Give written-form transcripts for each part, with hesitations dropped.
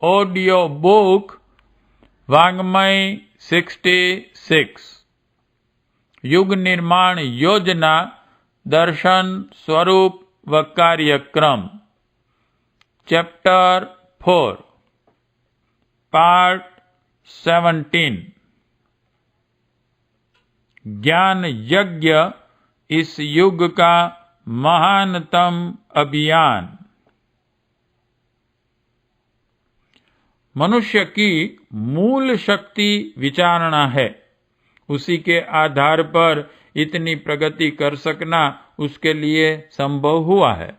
Audio book वाङ्मय 66 युग निर्माण योजना दर्शन स्वरूप व कार्यक्रम चैप्टर 4 पार्ट 17 ज्ञान यज्ञ इस युग का महानतम अभियान। मनुष्य की मूल शक्ति विचारणा है। उसी के आधार पर इतनी प्रगति कर सकना उसके लिए संभव हुआ है।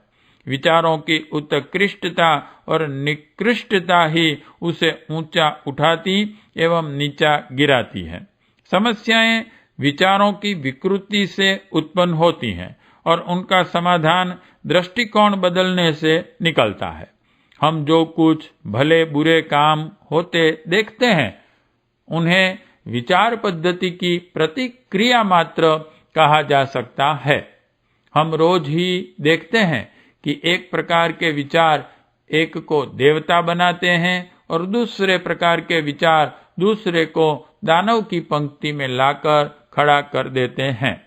विचारों की उत्कृष्टता और निकृष्टता ही उसे ऊंचा उठाती एवं नीचा गिराती है। समस्याएं विचारों की विकृति से उत्पन्न होती हैं और उनका समाधान दृष्टिकोण बदलने से निकलता है। हम जो कुछ भले बुरे काम होते देखते हैं उन्हें विचार पद्धति की प्रतिक्रिया मात्र कहा जा सकता है। हम रोज ही देखते हैं कि एक प्रकार के विचार एक को देवता बनाते हैं और दूसरे प्रकार के विचार दूसरे को दानव की पंक्ति में लाकर खड़ा कर देते हैं।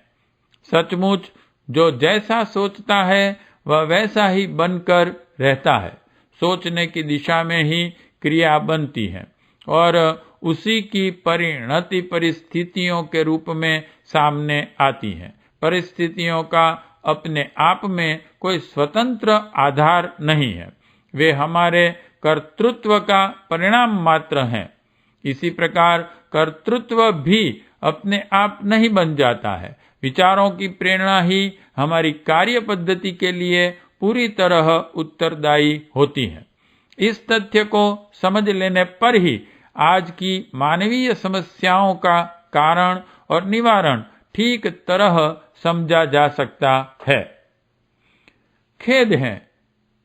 सचमुच जो जैसा सोचता है वह वैसा ही बनकर रहता है। सोचने की दिशा में ही क्रिया बनती है और उसी की परिणति परिस्थितियों के रूप में सामने आती है। परिस्थितियों का अपने आप में कोई स्वतंत्र आधार नहीं है, वे हमारे कर्तृत्व का परिणाम मात्र हैं। इसी प्रकार कर्तृत्व भी अपने आप नहीं बन जाता है। विचारों की प्रेरणा ही हमारी कार्य पद्धति के लिए पूरी तरह उत्तरदायी होती है। इस तथ्य को समझ लेने पर ही आज की मानवीय समस्याओं का कारण और निवारण ठीक तरह समझा जा सकता है। खेद है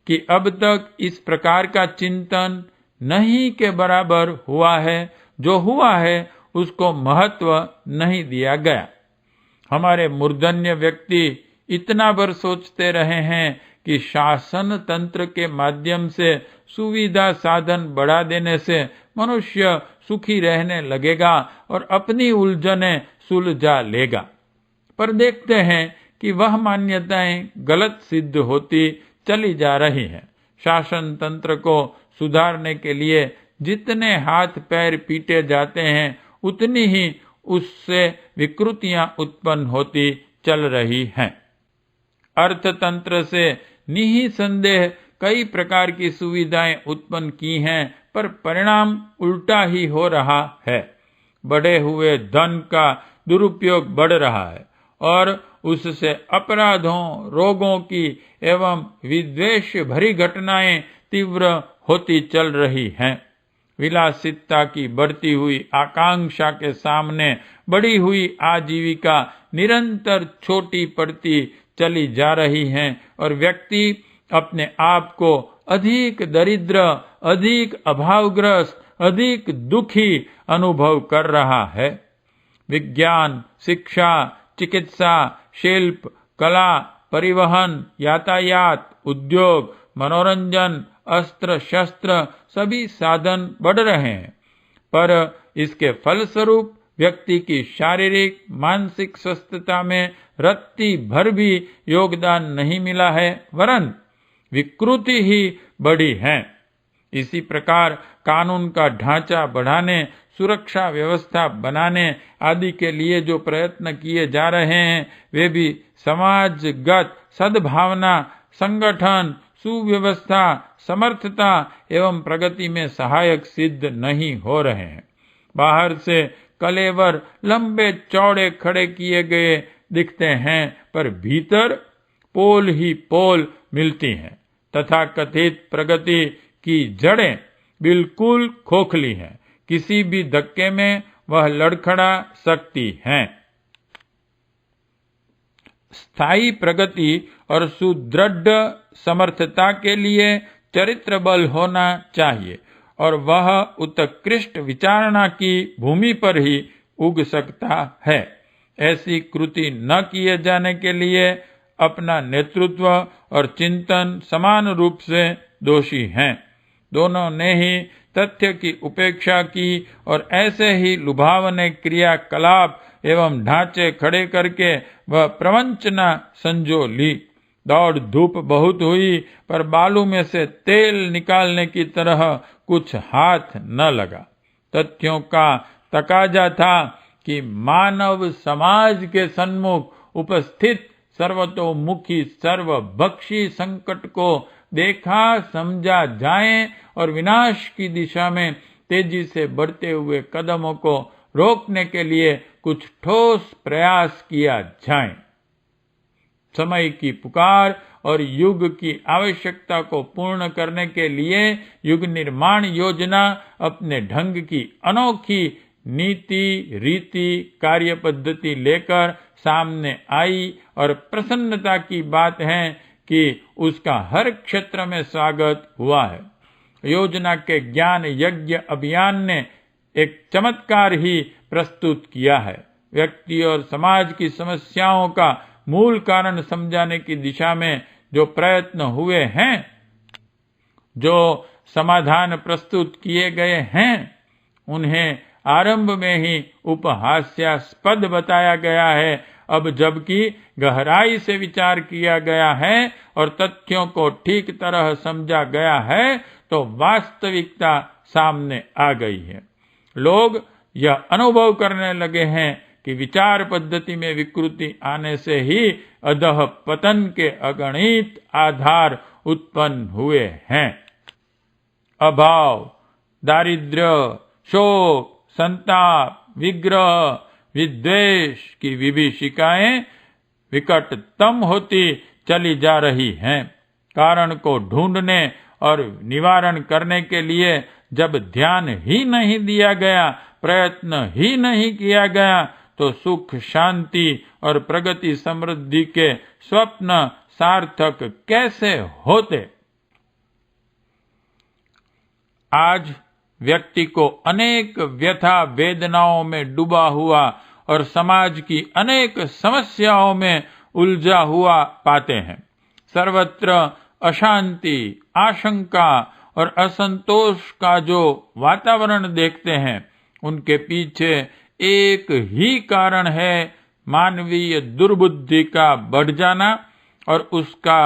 कि अब तक इस प्रकार का चिंतन नहीं के बराबर हुआ है। जो हुआ है उसको महत्व नहीं दिया गया। हमारे मूर्धन्य व्यक्ति इतना भर सोचते रहे हैं कि शासन तंत्र के माध्यम से सुविधा साधन बढ़ा देने से मनुष्य सुखी रहने लगेगा और अपनी उलझनें सुलझा लेगा। पर देखते हैं कि वह मान्यताएं गलत सिद्ध होती चली जा रही हैं। शासन तंत्र को सुधारने के लिए जितने हाथ पैर पीटे जाते हैं उतनी ही उससे विकृतियां उत्पन्न होती चल रही हैं। अर्थतंत्र से निःसंदेह कई प्रकार की सुविधाएं उत्पन्न की हैं, पर परिणाम उल्टा ही हो रहा है। बढ़े हुए धन का दुरुपयोग बढ़ रहा है और उससे अपराधों, रोगों की एवं विद्वेष भरी घटनाएं तीव्र होती चल रही हैं। विलासिता की बढ़ती हुई आकांक्षा के सामने बढ़ी हुई आजीविका निरंतर छोटी पड़ती चली जा रही है और व्यक्ति अपने आप को अधिक दरिद्र, अधिक अभावग्रस्त, अधिक दुखी अनुभव कर रहा है। विज्ञान, शिक्षा, चिकित्सा, शिल्प, कला, परिवहन, यातायात, उद्योग, मनोरंजन, अस्त्र शस्त्र सभी साधन बढ़ रहे हैं, पर इसके फलस्वरूप व्यक्ति की शारीरिक मानसिक स्वस्थता में रत्ती भर भी योगदान नहीं मिला है, वरन विकृति ही बढ़ी है। इसी प्रकार कानून का ढांचा बढ़ाने, सुरक्षा व्यवस्था बनाने आदि के लिए जो प्रयत्न किए जा रहे हैं वे भी समाजगत सद्भावना, संगठन, सुव्यवस्था, समर्थता एवं प्रगति में सहायक सिद्ध नहीं हो रहे हैं। बाहर से कलेवर लंबे चौड़े खड़े किए गए दिखते हैं, पर भीतर पोल ही पोल मिलती हैं। तथा कथित प्रगति की जड़ें बिल्कुल खोखली हैं। किसी भी धक्के में वह लड़खड़ा सकती हैं। स्थायी प्रगति और सुदृढ़ समर्थता के लिए चरित्र बल होना चाहिए और वह उत्कृष्ट विचारणा की भूमि पर ही उग सकता है। ऐसी कृति न किए जाने के लिए अपना नेतृत्व और चिंतन समान रूप से दोषी हैं। दोनों ने ही तथ्य की उपेक्षा की और ऐसे ही लुभावने क्रियाकलाप एवं ढांचे खड़े करके वह प्रवंचना संजो ली। दौड़ धूप बहुत हुई, पर बालू में से तेल निकालने की तरह कुछ हाथ न लगा। तथ्यों का तकाजा था कि मानव समाज के सन्मुख उपस्थित सर्वतोमुखी सर्वभक्षी संकट को देखा समझा जाए और विनाश की दिशा में तेजी से बढ़ते हुए कदमों को रोकने के लिए कुछ ठोस प्रयास किया जाए। समय की पुकार और युग की आवश्यकता को पूर्ण करने के लिए युग निर्माण योजना अपने ढंग की अनोखी नीति रीति कार्य पद्धति लेकर सामने आई और प्रसन्नता की बात है कि उसका हर क्षेत्र में स्वागत हुआ है। योजना के ज्ञान यज्ञ अभियान ने एक चमत्कार ही प्रस्तुत किया है। व्यक्ति और समाज की समस्याओं का मूल कारण समझाने की दिशा में जो प्रयत्न हुए हैं, जो समाधान प्रस्तुत किए गए हैं, उन्हें आरंभ में ही उपहास्यास्पद बताया गया है। अब जबकि गहराई से विचार किया गया है और तथ्यों को ठीक तरह समझा गया है, तो वास्तविकता सामने आ गई है। लोग यह अनुभव करने लगे हैं कि विचार पद्धति में विकृति आने से ही अधः पतन के अगणित आधार उत्पन्न हुए हैं। अभाव, दारिद्र्य, शोक, संताप, विग्रह, विद्वेष की विभीषिकाएं विकटतम होती चली जा रही हैं। कारण को ढूंढने और निवारण करने के लिए जब ध्यान ही नहीं दिया गया, प्रयत्न ही नहीं किया गया, तो सुख शांति और प्रगति समृद्धि के स्वप्न सार्थक कैसे होते। आज व्यक्ति को अनेक व्यथा वेदनाओं में डूबा हुआ और समाज की अनेक समस्याओं में उलझा हुआ पाते हैं। सर्वत्र अशांति, आशंका और असंतोष का जो वातावरण देखते हैं, उनके पीछे एक ही कारण है, मानवीय दुर्बुद्धि का बढ़ जाना और उसका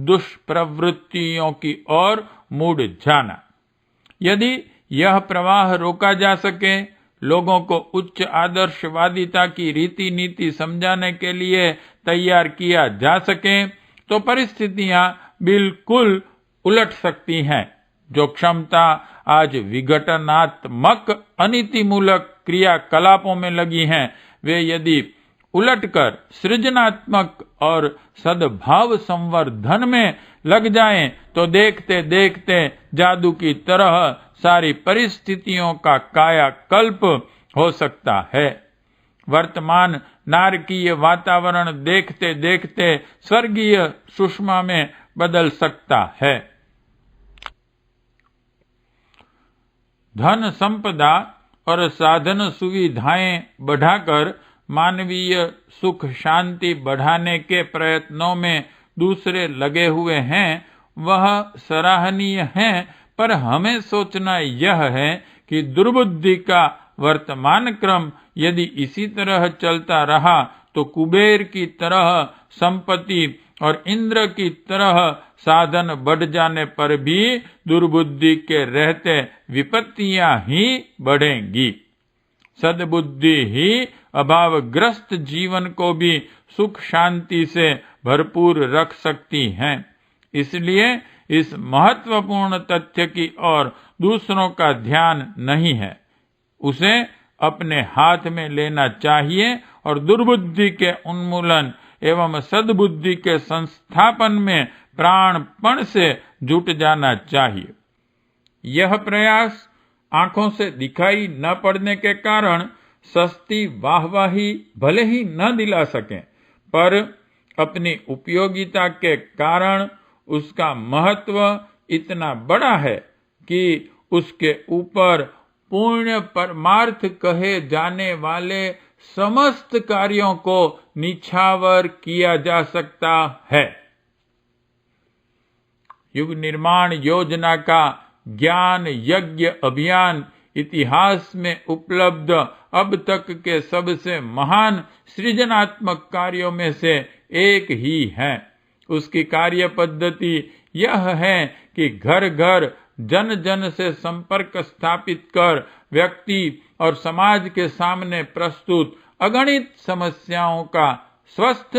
दुष्प्रवृत्तियों की ओर मुड़ जाना। यदि यह प्रवाह रोका जा सके, लोगों को उच्च आदर्शवादिता की रीति नीति समझाने के लिए तैयार किया जा सके, तो परिस्थितियां बिल्कुल उलट सकती हैं। जो क्षमता आज विघटनात्मक अनीतिमूलक क्रियाकलापों में लगी हैं, वे यदि उलटकर सृजनात्मक और सद्भाव संवर्धन में लग जाएं, तो देखते देखते जादू की तरह सारी परिस्थितियों का कायाकल्प हो सकता है। वर्तमान नारकीय वातावरण देखते देखते स्वर्गीय सुषमा में बदल सकता है। धन संपदा और साधन सुविधाएं बढ़ाकर मानवीय सुख शांति बढ़ाने के प्रयत्नों में दूसरे लगे हुए हैं, वह सराहनीय है, पर हमें सोचना यह है कि दुर्बुद्धि का वर्तमान क्रम यदि इसी तरह चलता रहा, तो कुबेर की तरह संपत्ति और इंद्र की तरह साधन बढ़ जाने पर भी दुर्बुद्धि के रहते विपत्तियां ही बढ़ेंगी। सद्बुद्धि ही अभावग्रस्त जीवन को भी सुख शांति से भरपूर रख सकती हैं। इसलिए इस महत्वपूर्ण तथ्य की ओर दूसरों का ध्यान नहीं है, उसे अपने हाथ में लेना चाहिए और दुर्बुद्धि के उन्मूलन एवं सद्बुद्धि के संस्थापन में प्राणपण से जुट जाना चाहिए। यह प्रयास आंखों से दिखाई न पड़ने के कारण सस्ती वाहवाही भले ही न दिला सकें, पर अपनी उपयोगिता के कारण उसका महत्व इतना बड़ा है कि उसके ऊपर पुण्य परमार्थ कहे जाने वाले समस्त कार्यों को निछावर किया जा सकता है। युग निर्माण योजना का ज्ञान यज्ञ अभियान इतिहास में उपलब्ध अब तक के सबसे महान सृजनात्मक कार्यों में से एक ही है। उसकी कार्य पद्धति यह है कि घर घर जन जन से संपर्क स्थापित कर व्यक्ति और समाज के सामने प्रस्तुत अगणित समस्याओं का स्वस्थ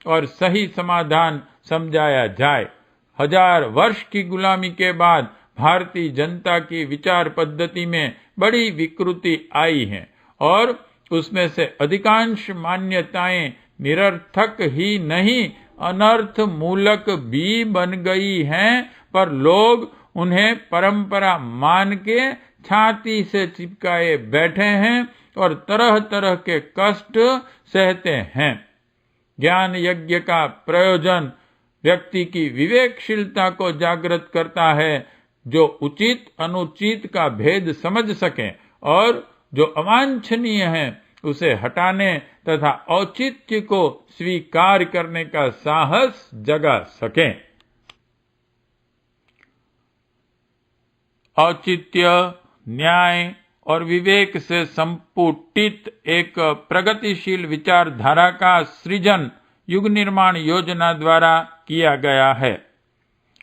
और सही समाधान समझाया जाए। 1000 वर्ष की गुलामी के बाद भारतीय जनता की विचार पद्धति में बड़ी विकृति आई है और उसमें से अधिकांश मान्यताएं निरर्थक ही नहीं अनर्थ मूलक भी बन गई हैं, पर लोग उन्हें परंपरा मान के छाती से चिपकाए बैठे हैं और तरह तरह के कष्ट सहते हैं। ज्ञान यज्ञ का प्रयोजन व्यक्ति की विवेकशीलता को जागृत करता है, जो उचित अनुचित का भेद समझ सके और जो अवांछनीय है उसे हटाने तथा औचित्य को स्वीकार करने का साहस जगा सके। औचित्य, न्याय और विवेक से संपुटित एक प्रगतिशील विचारधारा का सृजन युग निर्माण योजना द्वारा किया गया है।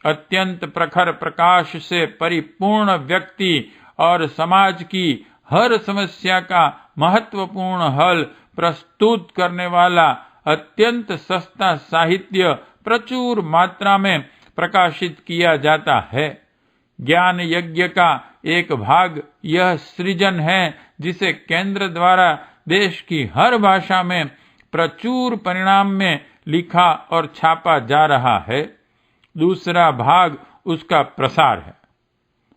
अत्यंत प्रखर प्रकाश से परिपूर्ण व्यक्ति और समाज की हर समस्या का महत्वपूर्ण हल प्रस्तुत करने वाला अत्यंत सस्ता साहित्य प्रचुर मात्रा में प्रकाशित किया जाता है। ज्ञान यज्ञ का एक भाग यह सृजन है जिसे केंद्र द्वारा देश की हर भाषा में प्रचुर परिणाम में लिखा और छापा जा रहा है। दूसरा भाग उसका प्रसार है।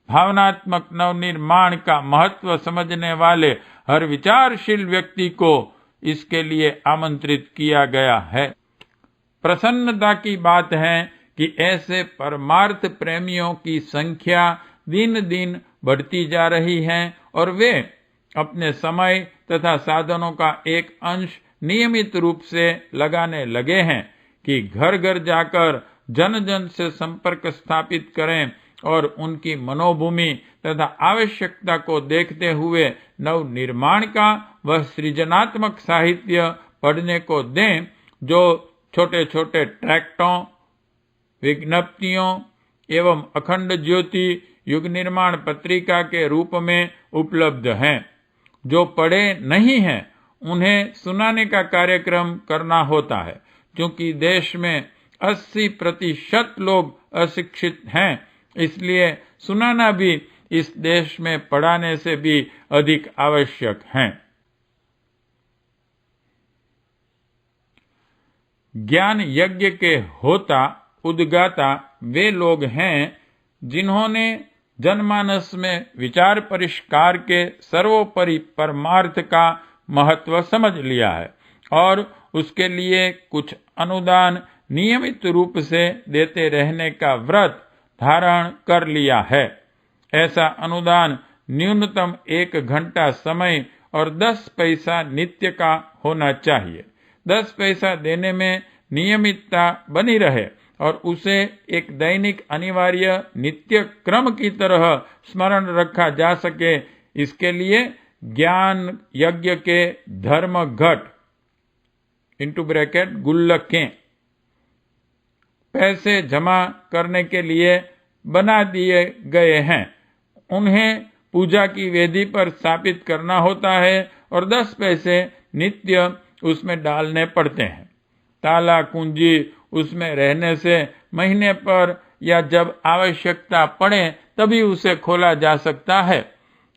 भावनात्मक नवनिर्माण का महत्व समझने वाले हर विचारशील व्यक्ति को इसके लिए आमंत्रित किया गया है। प्रसन्नता की बात है कि ऐसे परमार्थ प्रेमियों की संख्या दिन दिन बढ़ती जा रही है और वे अपने समय तथा साधनों का एक अंश नियमित रूप से लगाने लगे हैं कि घर घर जाकर जन जन से संपर्क स्थापित करें और उनकी मनोभूमि तथा आवश्यकता को देखते हुए नव निर्माण का वह सृजनात्मक साहित्य पढ़ने को दें जो छोटे छोटे ट्रैक्टों, विज्ञप्तियों एवं अखंड ज्योति युग निर्माण पत्रिका के रूप में उपलब्ध हैं। जो पढ़े नहीं हैं उन्हें सुनाने का कार्यक्रम करना होता है, क्योंकि देश में 80% लोग अशिक्षित हैं, इसलिए सुनाना भी इस देश में पढ़ाने से भी अधिक आवश्यक है। ज्ञान यज्ञ के होता उद्गाता वे लोग हैं जिन्होंने जनमानस में विचार परिष्कार के सर्वोपरि परमार्थ का महत्व समझ लिया है और उसके लिए कुछ अनुदान नियमित रूप से देते रहने का व्रत धारण कर लिया है। ऐसा अनुदान न्यूनतम 1 घंटा समय और 10 पैसा नित्य का होना चाहिए। 10 पैसा देने में नियमितता बनी रहे और उसे एक दैनिक अनिवार्य नित्य क्रम की तरह स्मरण रखा जा सके, इसके लिए ज्ञान यज्ञ के धर्म घट गुल्लकें पैसे जमा करने के लिए बना दिए गए हैं। उन्हें पूजा की वेदी पर स्थापित करना होता है और 10 पैसे नित्य उसमें डालने पड़ते हैं। ताला कुंजी उसमें रहने से महीने पर या जब आवश्यकता पड़े तभी उसे खोला जा सकता है।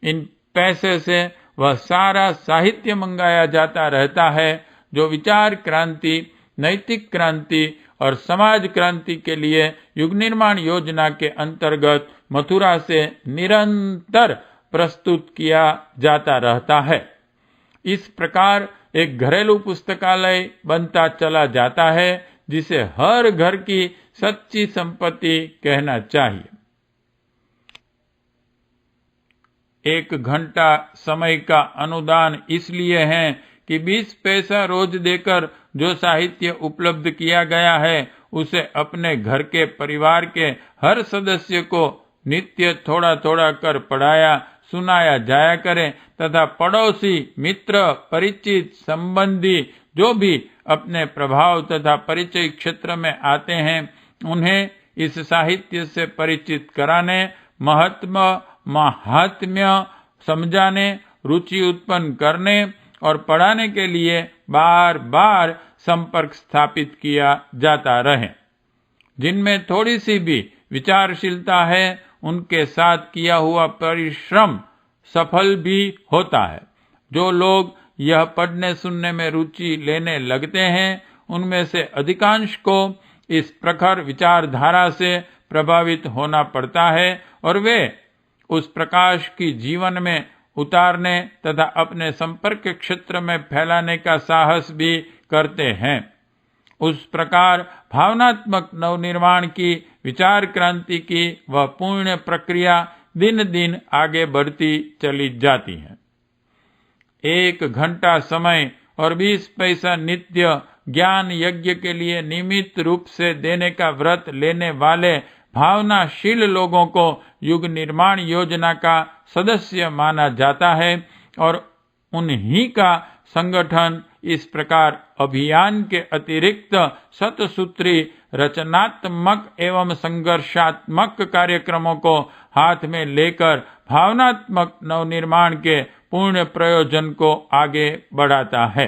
इन पैसे से वह सारा साहित्य मंगाया जाता रहता है जो विचार क्रांति, नैतिक क्रांति और समाज क्रांति के लिए युग निर्माण योजना के अंतर्गत मथुरा से निरंतर प्रस्तुत किया जाता रहता है। इस प्रकार एक घरेलू पुस्तकालय बनता चला जाता है जिसे हर घर की सच्ची संपत्ति कहना चाहिए। 1 घंटा समय का अनुदान इसलिए है कि 20 पैसा रोज देकर जो साहित्य उपलब्ध किया गया है उसे अपने घर के परिवार के हर सदस्य को नित्य थोड़ा थोड़ा कर पढ़ाया सुनाया जाया करे तथा पड़ोसी मित्र परिचित संबंधी जो भी अपने प्रभाव तथा परिचय क्षेत्र में आते हैं उन्हें इस साहित्य से परिचित कराने, महात्म्य समझाने, रुचि उत्पन्न करने और पढ़ाने के लिए बार बार संपर्क स्थापित किया जाता रहे। जिनमें थोड़ी सी भी विचारशीलता है उनके साथ किया हुआ परिश्रम सफल भी होता है। जो लोग यह पढ़ने सुनने में रुचि लेने लगते हैं उनमें से अधिकांश को इस प्रखर विचारधारा से प्रभावित होना पड़ता है और वे उस प्रकाश की जीवन में उतारने तथा अपने संपर्क क्षेत्र में फैलाने का साहस भी करते हैं। उस प्रकार भावनात्मक नवनिर्माण की, विचार क्रांति की वह पूर्ण प्रक्रिया दिन दिन आगे बढ़ती चली जाती है। 1 घंटा समय और 20 पैसा नित्य ज्ञान यज्ञ के लिए नियमित रूप से देने का व्रत लेने वाले भावनाशील लोगों को युग निर्माण योजना का सदस्य माना जाता है और उन्हीं का संगठन इस प्रकार अभियान के अतिरिक्त शतसूत्री रचनात्मक एवं संघर्षात्मक कार्यक्रमों को हाथ में लेकर भावनात्मक नवनिर्माण के पूर्ण प्रयोजन को आगे बढ़ाता है।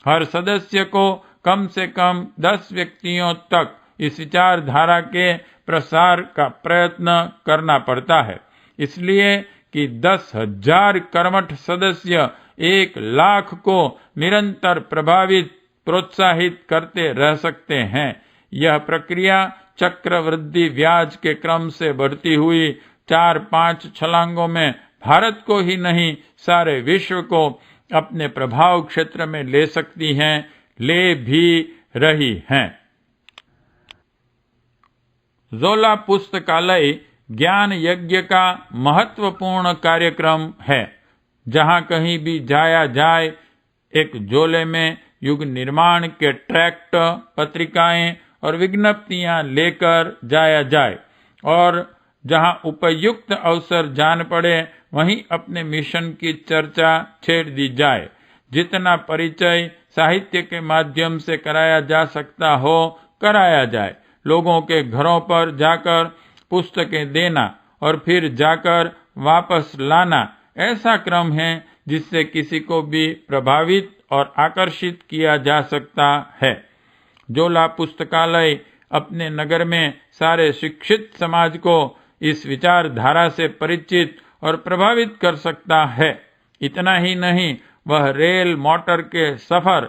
हर सदस्य को कम से कम 10 व्यक्तियों तक इस विचारधारा के प्रसार का प्रयत्न करना पड़ता है, इसलिए कि 10,000 कर्मठ सदस्य 1 लाख को निरंतर प्रभावित प्रोत्साहित करते रह सकते हैं। यह प्रक्रिया चक्रवृद्धि ब्याज के क्रम से बढ़ती हुई 4-5 छलांगों में भारत को ही नहीं सारे विश्व को अपने प्रभाव क्षेत्र में ले सकती हैं, ले भी रही हैं। जोला पुस्तकालय ज्ञान यज्ञ का महत्वपूर्ण कार्यक्रम है। जहां कहीं भी जाया जाए एक झोले में युग निर्माण के ट्रैक्ट, पत्रिकाएं और विज्ञप्तियां लेकर जाया जाए और जहां उपयुक्त अवसर जान पड़े वहीं अपने मिशन की चर्चा छेड़ दी जाए। जितना परिचय साहित्य के माध्यम से कराया जा सकता हो कराया जाए। लोगों के घरों पर जाकर पुस्तकें देना और फिर जाकर वापस लाना ऐसा क्रम है जिससे किसी को भी प्रभावित और आकर्षित किया जा सकता है। जोला पुस्तकालय अपने नगर में सारे शिक्षित समाज को इस विचारधारा से परिचित और प्रभावित कर सकता है। इतना ही नहीं, वह रेल मोटर के सफर,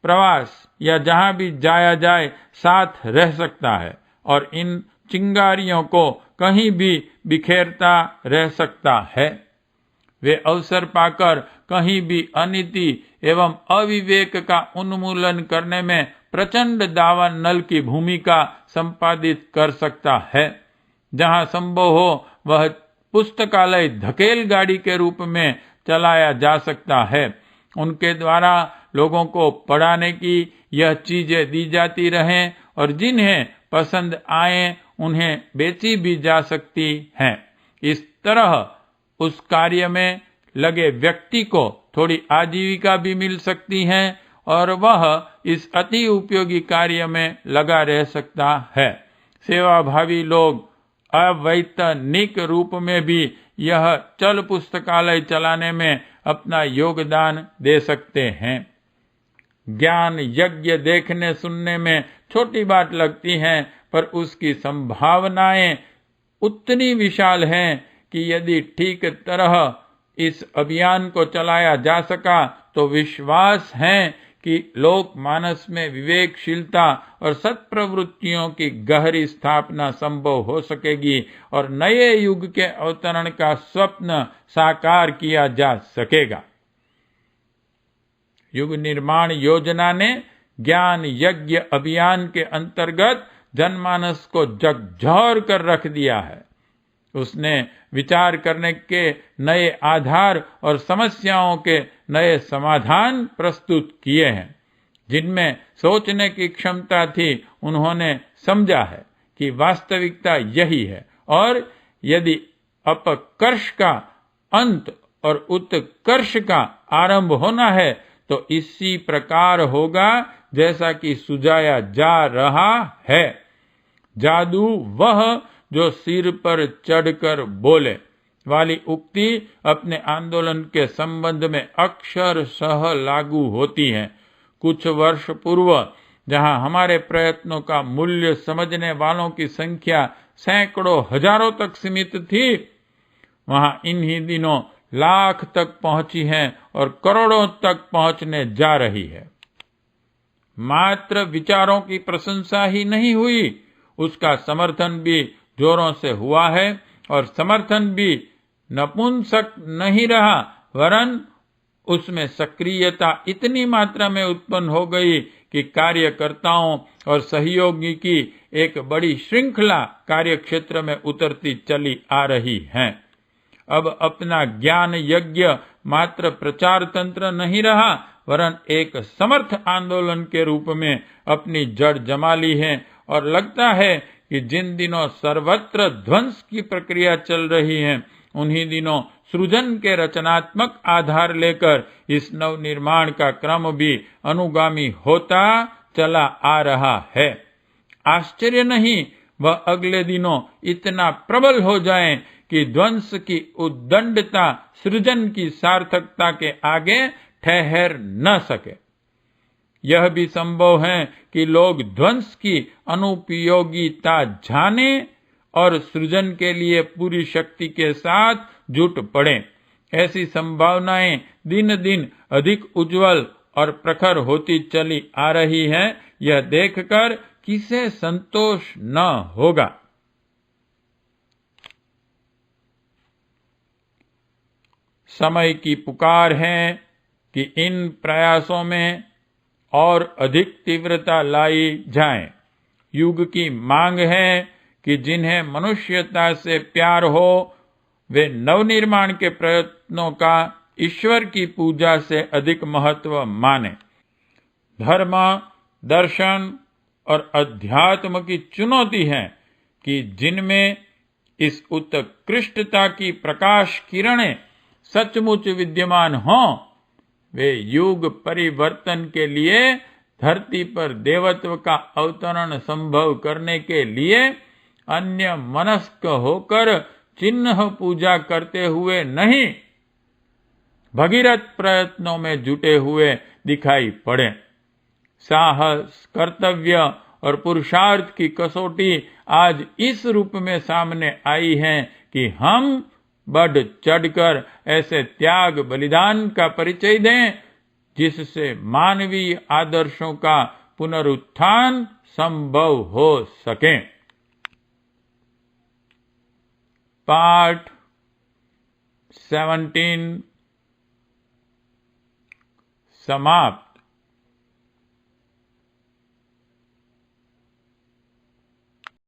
प्रवास या जहां भी जाया जाए साथ रह सकता है और इन चिंगारियों को कहीं भी बिखेरता रह सकता है। वे अवसर पाकर कहीं भी अनीति एवं अविवेक का उन्मूलन करने में प्रचंड दावानल की भूमिका संपादित कर सकता है। जहां संभव हो वह पुस्तकालय धकेल गाड़ी के रूप में चलाया जा सकता है। उनके द्वारा लोगों को पढ़ाने की यह चीजें दी जाती रहें और जिन्हें पसंद आए उन्हें बेची भी जा सकती हैं। इस तरह उस कार्य में लगे व्यक्ति को थोड़ी आजीविका भी मिल सकती है और वह इस अति उपयोगी कार्य में लगा रह सकता है। सेवाभावी लोग अवैतनिक रूप में भी यह चल पुस्तकालय चलाने में अपना योगदान दे सकते हैं। ज्ञान यज्ञ देखने सुनने में छोटी बात लगती है, पर उसकी संभावनाएं उतनी विशाल हैं कि यदि ठीक तरह इस अभियान को चलाया जा सका तो विश्वास है कि लोक मानस में विवेकशीलता और सत्प्रवृत्तियों की गहरी स्थापना संभव हो सकेगी और नए युग के अवतरण का स्वप्न साकार किया जा सकेगा। युग निर्माण योजना ने ज्ञान यज्ञ अभियान के अंतर्गत जनमानस को झकझोर कर रख दिया है। उसने विचार करने के नए आधार और समस्याओं के नए समाधान प्रस्तुत किए हैं। जिनमें सोचने की क्षमता थी उन्होंने समझा है कि वास्तविकता यही है और यदि अपकर्ष का अंत और उत्कर्ष का आरंभ होना है तो इसी प्रकार होगा जैसा कि सुझाया जा रहा है। जादू वह जो सिर पर चढ़कर बोले वाली उक्ति अपने आंदोलन के संबंध में अक्षरशः लागू होती है। कुछ वर्ष पूर्व जहां हमारे प्रयत्नों का मूल्य समझने वालों की संख्या सैकड़ों हजारों तक सीमित थी, वहां इन्हीं दिनों लाख तक पहुंची है और करोड़ों तक पहुंचने जा रही है। मात्र विचारों की प्रशंसा ही नहीं हुई, उसका समर्थन भी जोरों से हुआ है, और समर्थन भी नपुंसक नहीं रहा, वरन उसमें सक्रियता इतनी मात्रा में उत्पन्न हो गई कि कार्यकर्ताओं और सहयोगी की एक बड़ी श्रृंखला कार्यक्षेत्र में उतरती चली आ रही है। अब अपना ज्ञान यज्ञ मात्र प्रचार तंत्र नहीं रहा, वरन एक समर्थ आंदोलन के रूप में अपनी जड़ जमा ली है, और लगता है कि जिन दिनों सर्वत्र ध्वंस की प्रक्रिया चल रही है, उन्हीं दिनों सृजन के रचनात्मक आधार लेकर इस नव निर्माण का क्रम भी अनुगामी होता चला आ रहा है। आश्चर्य नहीं वह अगले दिनों इतना प्रबल हो जाए कि ध्वंस की उद्दंडता सृजन की सार्थकता के आगे ठहर न सके। यह भी संभव है कि लोग ध्वंस की अनुपयोगिता जाने और सृजन के लिए पूरी शक्ति के साथ जुट पड़े। ऐसी संभावनाएं दिन दिन अधिक उज्जवल और प्रखर होती चली आ रही है। यह देखकर किसे संतोष न होगा। समय की पुकार है कि इन प्रयासों में और अधिक तीव्रता लाई जाए। युग की मांग है कि जिन्हें मनुष्यता से प्यार हो वे नवनिर्माण के प्रयत्नों का ईश्वर की पूजा से अधिक महत्व माने। धर्म, दर्शन और अध्यात्म की चुनौती है कि जिनमें इस उत्कृष्टता की प्रकाश किरणें सचमुच विद्यमान हों, वे युग परिवर्तन के लिए धरती पर देवत्व का अवतरण संभव करने के लिए अन्य मनस्क होकर चिन्ह पूजा करते हुए नहीं, भगीरथ प्रयत्नों में जुटे हुए दिखाई पड़े। साहस, कर्तव्य और पुरुषार्थ की कसौटी आज इस रूप में सामने आई है कि हम बढ़ चढ़कर ऐसे त्याग बलिदान का परिचय दें जिससे मानवीय आदर्शों का पुनरुत्थान संभव हो सके। पाठ 17 समाप्त।